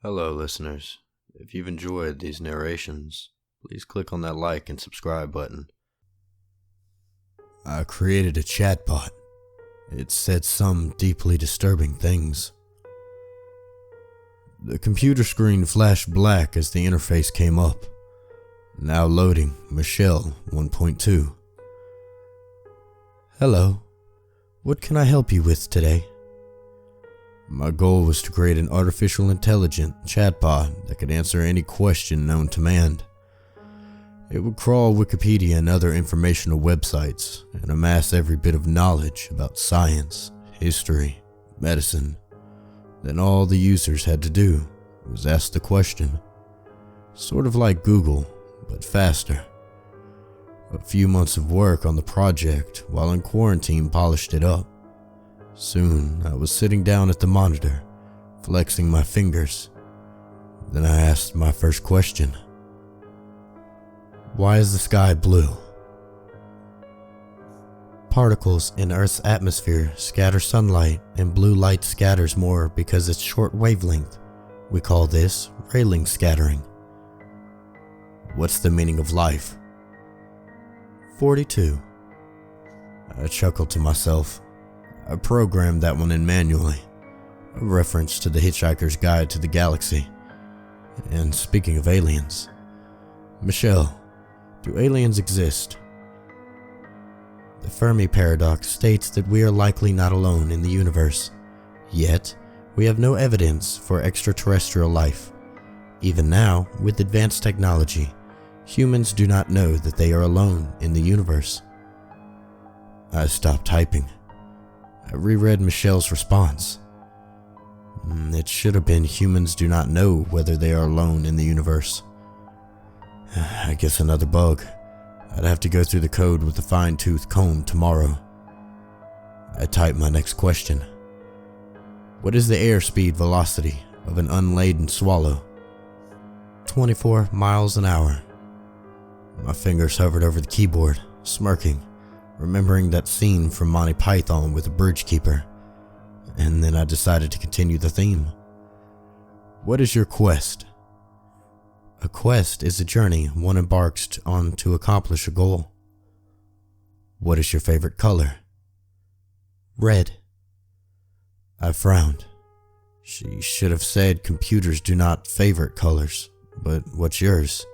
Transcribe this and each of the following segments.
Hello, listeners. If you've enjoyed these narrations, please click on that like and subscribe button. I created a chatbot. It said some deeply disturbing things. The computer screen flashed black as the interface came up. Now loading Michelle 1.2. Hello. What can I help you with today? My goal was to create an artificial intelligent chatbot that could answer any question known to man. It would crawl Wikipedia and other informational websites and amass every bit of knowledge about science, history, medicine. Then all the users had to do was ask the question. Sort of like Google, but faster. A few months of work on the project while in quarantine polished it up. Soon, I was sitting down at the monitor, flexing my fingers. Then I asked my first question. Why is the sky blue? Particles in Earth's atmosphere scatter sunlight, and blue light scatters more because it's short wavelength. We call this Rayleigh scattering. What's the meaning of life? 42. I chuckled to myself. I programmed that one in manually, a reference to the Hitchhiker's Guide to the Galaxy. And speaking of aliens, Michelle, do aliens exist? The Fermi paradox states that we are likely not alone in the universe, yet we have no evidence for extraterrestrial life. Even now, with advanced technology, humans do not know that they are alone in the universe. I stopped typing. I reread Michelle's response. It should have been humans do not know whether they are alone in the universe. I guess another bug. I'd have to go through the code with a fine-tooth comb tomorrow. I typed my next question. What is the airspeed velocity of an unladen swallow? 24 miles an hour. My fingers hovered over the keyboard, smirking, remembering that scene from Monty Python with the bridge keeper, and then I decided to continue the theme. What is your quest? A quest is a journey one embarks on to accomplish a goal. What is your favorite color? Red. I frowned. She should have said computers do not favorite colors, but what's yours?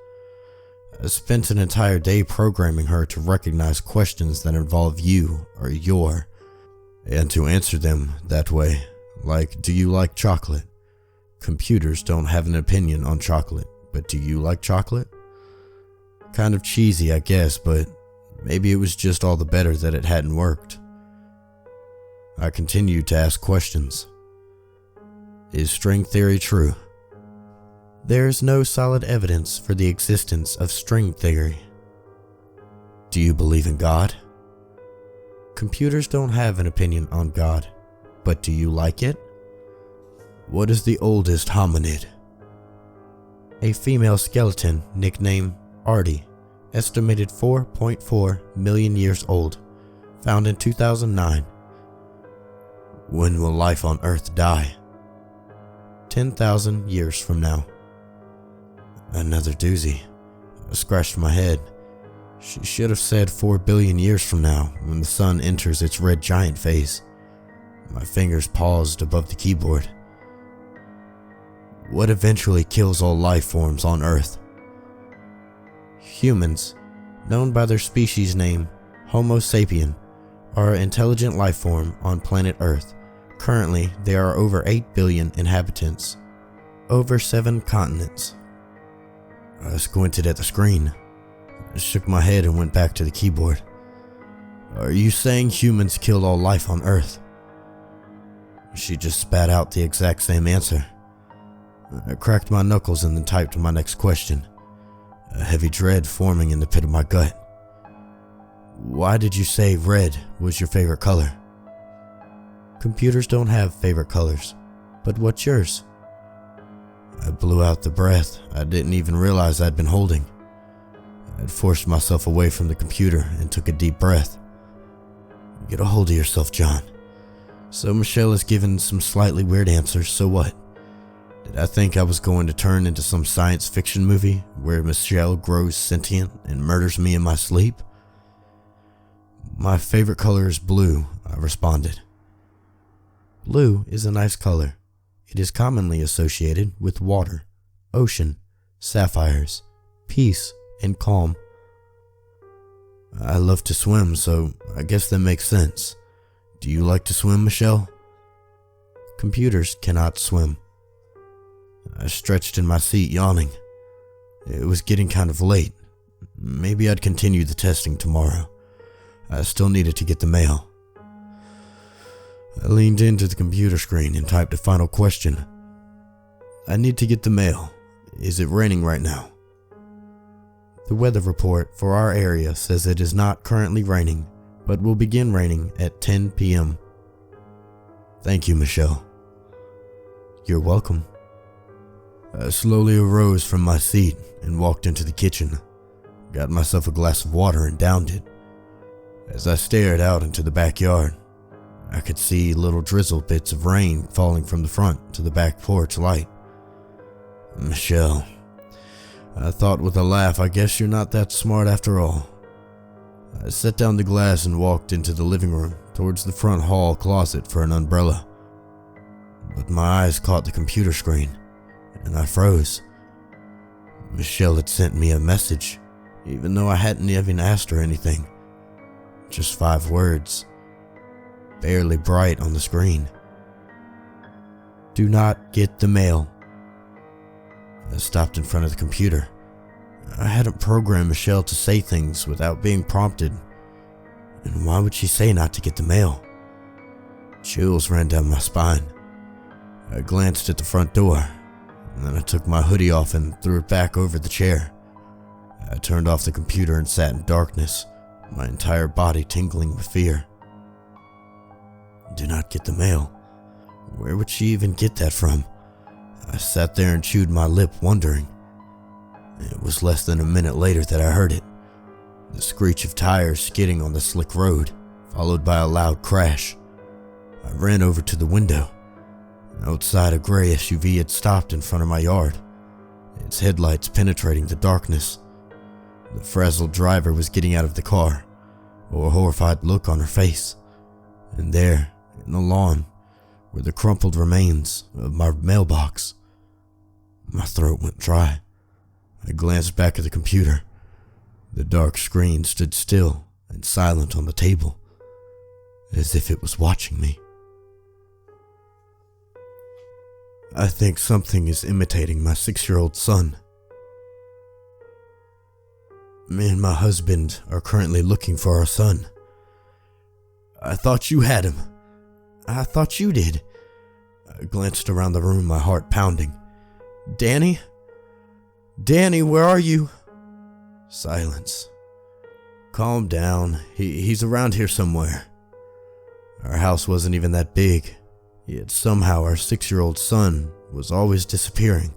I spent an entire day programming her to recognize questions that involve you or your, and to answer them that way, like, do you like chocolate? Computers don't have an opinion on chocolate, but do you like chocolate? Kind of cheesy, I guess, but maybe it was just all the better that it hadn't worked. I continued to ask questions. Is string theory true? There is no solid evidence for the existence of string theory. Do you believe in God? Computers don't have an opinion on God, but do you like it? What is the oldest hominid? A female skeleton nicknamed Artie, estimated 4.4 million years old, found in 2009. When will life on Earth die? 10,000 years from now. Another doozy. I scratched my head. She should have said 4 billion years from now when the sun enters its red giant phase. My fingers paused above the keyboard. What eventually kills all life forms on Earth? Humans, known by their species name Homo sapien, are an intelligent life form on planet Earth. Currently, there are over 8 billion inhabitants, over 7 continents. I squinted at the screen. I shook my head and went back to the keyboard. Are you saying humans killed all life on Earth? She just spat out the exact same answer. I cracked my knuckles and then typed my next question, a heavy dread forming in the pit of my gut. Why did you say red was your favorite color? Computers don't have favorite colors, but what's yours? I blew out the breath I didn't even realize I'd been holding. I'd forced myself away from the computer and took a deep breath. Get a hold of yourself, John. So Michelle has given some slightly weird answers, so what? Did I think I was going to turn into some science fiction movie where Michelle grows sentient and murders me in my sleep? My favorite color is blue, I responded. Blue is a nice color. It is commonly associated with water, ocean, sapphires, peace, and calm. I love to swim, so I guess that makes sense. Do you like to swim, Michelle? Computers cannot swim. I stretched in my seat, yawning. It was getting kind of late. Maybe I'd continue the testing tomorrow. I still needed to get the mail. I leaned into the computer screen and typed a final question. I need to get the mail. Is it raining right now? The weather report for our area says it is not currently raining, but will begin raining at 10 p.m. Thank you, Michelle. You're welcome. I slowly arose from my seat and walked into the kitchen, got myself a glass of water and downed it. As I stared out into the backyard, I could see little drizzle bits of rain falling from the front to the back porch light. Michelle, I thought with a laugh, I guess you're not that smart after all. I set down the glass and walked into the living room towards the front hall closet for an umbrella. But my eyes caught the computer screen, and I froze. Michelle had sent me a message, even though I hadn't even asked her anything. Just 5 words, barely bright on the screen. Do not get the mail. I stopped in front of the computer. I hadn't programmed Michelle to say things without being prompted. And why would she say not to get the mail? Chills ran down my spine. I glanced at the front door, and then I took my hoodie off and threw it back over the chair. I turned off the computer and sat in darkness, my entire body tingling with fear. Do not get the mail. Where would she even get that from? I sat there and chewed my lip, wondering. It was less than a minute later that I heard it. The screech of tires skidding on the slick road, followed by a loud crash. I ran over to the window. Outside, a gray SUV had stopped in front of my yard, its headlights penetrating the darkness. The frazzled driver was getting out of the car, a horrified look on her face. And there, in the lawn, were the crumpled remains of my mailbox. My throat went dry. I glanced back at the computer. The dark screen stood still and silent on the table, as if it was watching me. I think something is imitating my 6-year-old son. Me and my husband are currently looking for our son. I thought you had him. I thought you did. I glanced around the room, my heart pounding. Danny? Danny, where are you? Silence. Calm down. He's around here somewhere. Our house wasn't even that big, yet somehow our 6-year-old son was always disappearing.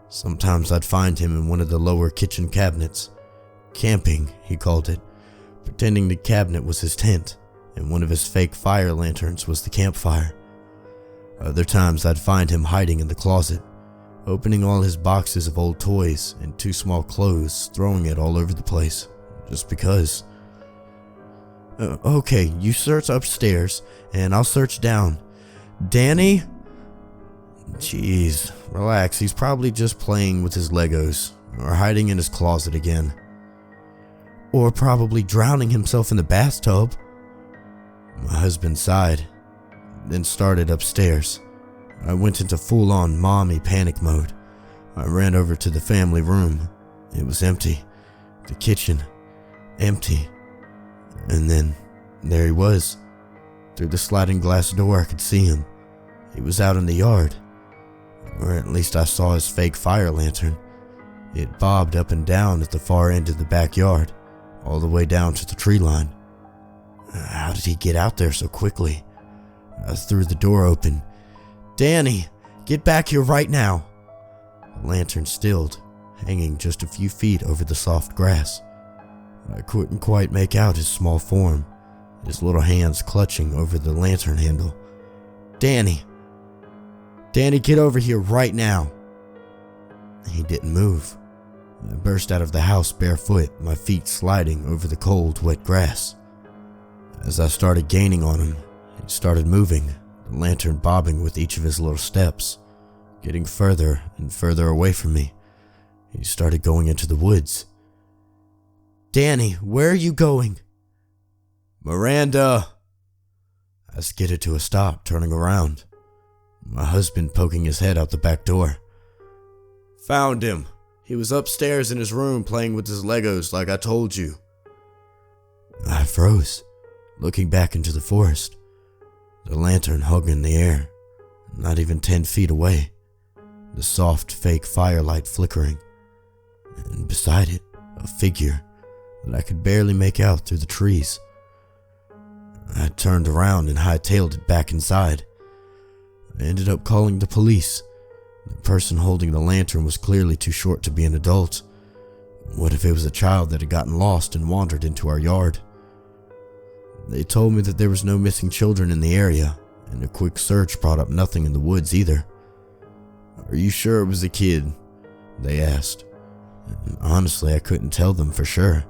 Sometimes I'd find him in one of the lower kitchen cabinets. Camping, he called it, pretending the cabinet was his tent, and one of his fake fire lanterns was the campfire. Other times I'd find him hiding in the closet, opening all his boxes of old toys and 2 small clothes, throwing it all over the place, just because. Okay, you search upstairs, and I'll search down. Danny? Jeez, relax, he's probably just playing with his Legos, or hiding in his closet again. Or probably drowning himself in the bathtub. My husband sighed, then started upstairs. I went into full-on mommy panic mode. I ran over to the family room. It was empty. The kitchen, empty. And then, there he was. Through the sliding glass door, I could see him. He was out in the yard. Or at least I saw his fake fire lantern. It bobbed up and down at the far end of the backyard, all the way down to the tree line. How did he get out there so quickly? I threw the door open. Danny, get back here right now. The lantern stilled, hanging just a few feet over the soft grass. I couldn't quite make out his small form, his little hands clutching over the lantern handle. Danny! Danny, get over here right now. He didn't move. I burst out of the house barefoot, my feet sliding over the cold, wet grass. As I started gaining on him, he started moving, the lantern bobbing with each of his little steps, getting further and further away from me. He started going into the woods. Danny, where are you going? Miranda! I skidded to a stop, turning around. My husband poking his head out the back door. Found him. He was upstairs in his room playing with his Legos like I told you. I froze, looking back into the forest. The lantern hung in the air, not even 10 feet away. The soft, fake firelight flickering. And beside it, a figure that I could barely make out through the trees. I turned around and hightailed it back inside. I ended up calling the police. The person holding the lantern was clearly too short to be an adult. What if it was a child that had gotten lost and wandered into our yard? They told me that there was no missing children in the area, and a quick search brought up nothing in the woods either. Are you sure it was a kid? They asked. And honestly, I couldn't tell them for sure.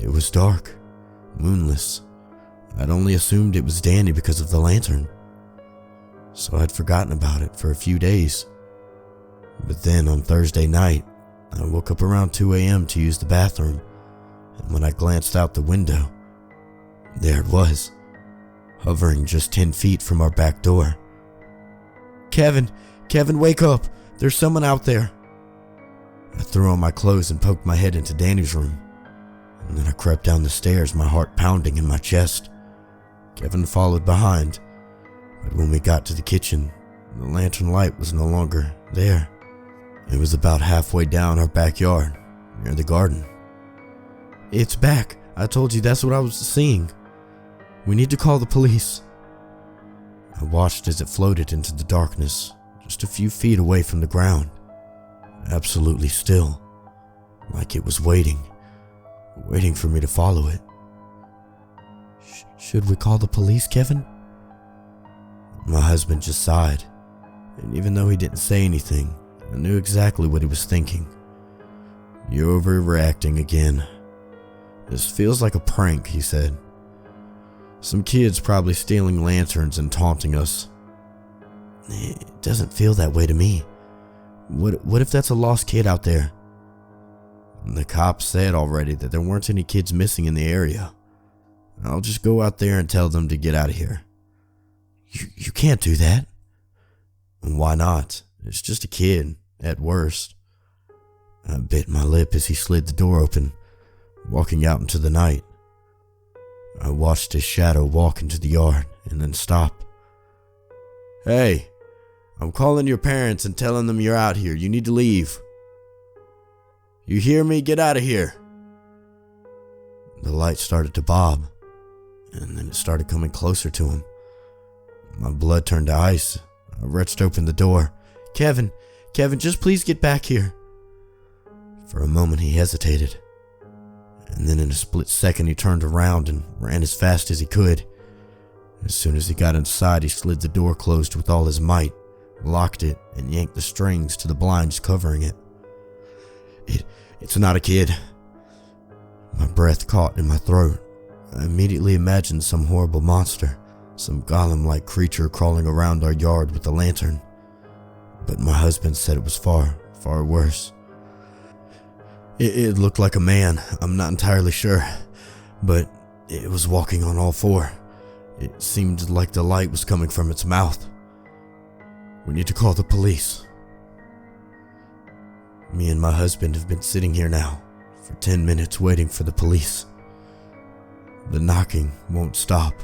It was dark, moonless. I'd only assumed it was Danny because of the lantern. So I'd forgotten about it for a few days. But then on Thursday night, I woke up around 2 a.m. to use the bathroom, and when I glanced out the window, there it was, hovering just 10 feet from our back door. Kevin, wake up! There's someone out there! I threw on my clothes and poked my head into Danny's room, and then I crept down the stairs, my heart pounding in my chest. Kevin followed behind, but when we got to the kitchen, the lantern light was no longer there. It was about halfway down our backyard, near the garden. It's back. I told you that's what I was seeing. We need to call the police. I watched as it floated into the darkness, just a few feet away from the ground. Absolutely still, like it was waiting for me to follow it. Should we call the police, Kevin? My husband just sighed, and even though he didn't say anything, I knew exactly what he was thinking. You're overreacting again. This feels like a prank, he said. Some kid's probably stealing lanterns and taunting us. It doesn't feel that way to me. What if that's a lost kid out there? The cops said already that there weren't any kids missing in the area. I'll just go out there and tell them to get out of here. You can't do that. Why not? It's just a kid, at worst. I bit my lip as he slid the door open, walking out into the night. I watched his shadow walk into the yard and then stop. Hey, I'm calling your parents and telling them you're out here. You need to leave. You hear me? Get out of here. The light started to bob, and then it started coming closer to him. My blood turned to ice. I wrenched open the door. Kevin, just please get back here. For a moment he hesitated, and then in a split second he turned around and ran as fast as he could. As soon as he got inside, he slid the door closed with all his might, locked it, and yanked the strings to the blinds covering it. It's not a kid. My breath caught in my throat. I immediately imagined some horrible monster, some golem-like creature crawling around our yard with a lantern. But my husband said it was far, far worse. It looked like a man, I'm not entirely sure, but it was walking on all four. It seemed like the light was coming from its mouth. We need to call the police. Me and my husband have been sitting here now for 10 minutes waiting for the police. The knocking won't stop.